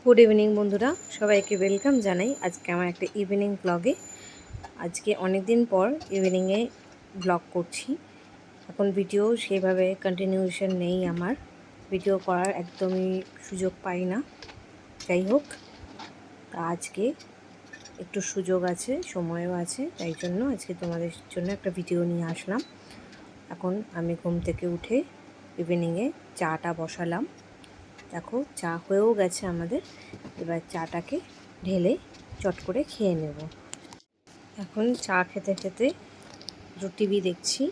Good evening বন্ধুরা, সবাইকে welcome জানাই আজকে আমার একটা ইভিনিং ব্লগে। আজকে অনেক দিন পর ইভিনিংয়ে ব্লগ করছি। এখন ভিডিও সেভাবে কন্টিনিউশন নেই, আমার ভিডিও করার একদমই সুযোগ পাই না। যাই হোক, তা আজকে একটু সুযোগ আছে, সময়ও আছে, তাই জন্য আজকে তোমাদের জন্য একটা ভিডিও নিয়ে আসলাম। এখন আমি ঘুম থেকে উঠে ইভিনিংয়ে চাটা বসালাম। দেখো, চা হয়েও গেছে আমাদের। এবার চাটাকে ঢেলে চট করে খেয়ে নেব। এখন চা খেতে খেতে একটু টিভি দেখছি।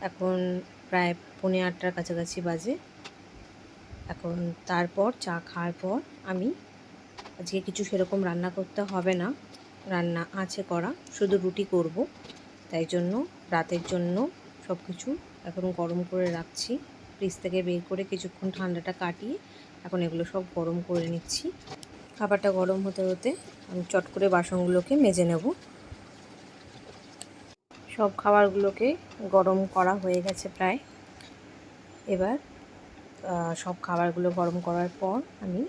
এখন প্রায় 7:45 কাছাকাছি বাজে। এখন তারপর চা খাওয়ার পর আমি আজকে কিছু সেরকম রান্না করতে হবে না, রান্না আছে করা, শুধু রুটি করব। তাই জন্য রাতের জন্য সব কিছু এখন গরম করে রাখছি। ফ্রিজ থেকে বের করে কিছুক্ষণ ঠান্ডাটা কাটিয়ে এখন এগুলো সব গরম করে নিচ্ছি। খাবারটা গরম হতে হতে আমি চট করে বাসনগুলোকে মেজে নেব। সব খাবারগুলোকে গরম করা হয়ে গেছে প্রায়। এবার সব খাবারগুলো গরম করার পর আমি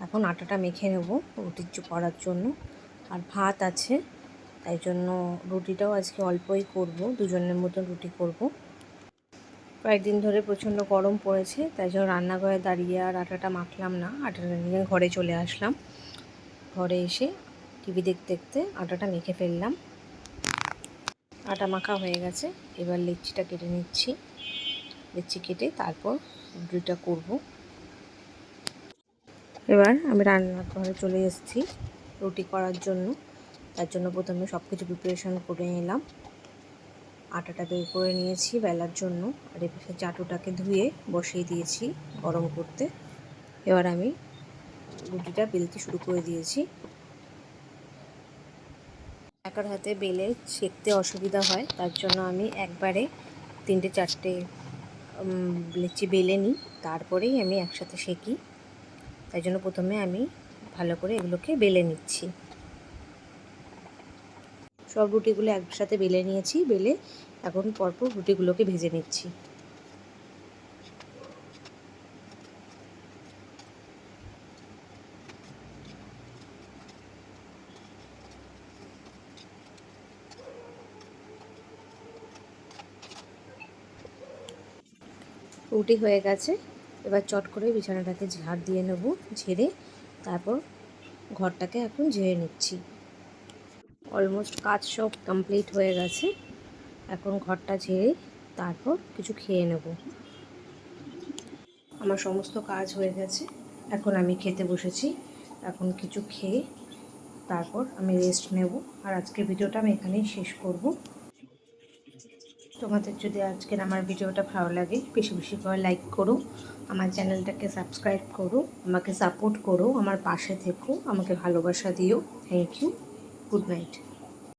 এখন আটাটা মেখে নেব রুটি করার জন্য। আর ভাত আছে, তাই জন্য রুটিটাও আজকে অল্পই করব, দুজনের মতন রুটি করব। কয়েকদিন ধরে প্রচণ্ড গরম পড়েছে, তাই জন্য রান্নাঘরে দাঁড়িয়ে আর আটাটা মাখলাম না, আটাটা নিয়ে ঘরে চলে আসলাম। ঘরে এসে টিভি দেখতে দেখতে আটাটা মেখে ফেললাম। আটা মাখা হয়ে গেছে। এবার লেচিটা কেটে নিচ্ছি। লেচি কেটে তারপর রুটিটা করব। এবার আমি রান্নাঘরে চলে এসেছি রুটি করার জন্য। তার জন্য প্রথমে সব কিছু প্রিপারেশন করে নিলাম। আটাটা বের করে নিয়েছি বেলার জন্য, আর এপাশে চাটুটাকে ধুয়ে বসিয়ে দিয়েছি গরম করতে। এবার আমি রুটিটা বেলতে শুরু করে দিয়েছি। একার হাতে বেলে সেঁকতে অসুবিধা হয়, তার জন্য আমি একবারে 3-4টে লেচি বেলে নিই, তারপরেই আমি একসাথে সেঁকি। তাই জন্য প্রথমে আমি ভালো করে এগুলোকে বেলে নিচ্ছি। সব রুটিগুলো একসাথে বেলে নিয়েছি, বেলে এখন পরপর রুটিগুলোকে ভেজে নিচ্ছি। রুটি হয়ে গেছে। এবার চট করে বিছানাটাকে ঝাড় দিয়ে নেব, ঝেড়ে তারপর ঘরটাকে এখন ঝেড়ে নিচ্ছি। অলমোস্ট কাজ সব কমপ্লিট হয়ে গেছে। এখন ঘরটা ঝেড়ে তারপর কিছু খেয়ে নেব। আমার সমস্ত কাজ হয়ে গেছে, এখন আমি খেতে বসেছি। এখন কিছু খেয়ে তারপর আমি রেস্ট নেব। আর আজকের ভিডিওটা আমি এখানেই শেষ করব। তোমাদের যদি আজকের আমার ভিডিওটা ভালো লাগে, বেশি বেশি করে লাইক করো, আমার চ্যানেলটাকে সাবস্ক্রাইব করো, আমাকে সাপোর্ট করো, আমার পাশে থেকো, আমাকে ভালোবাসা দিও। Thank you. Good night.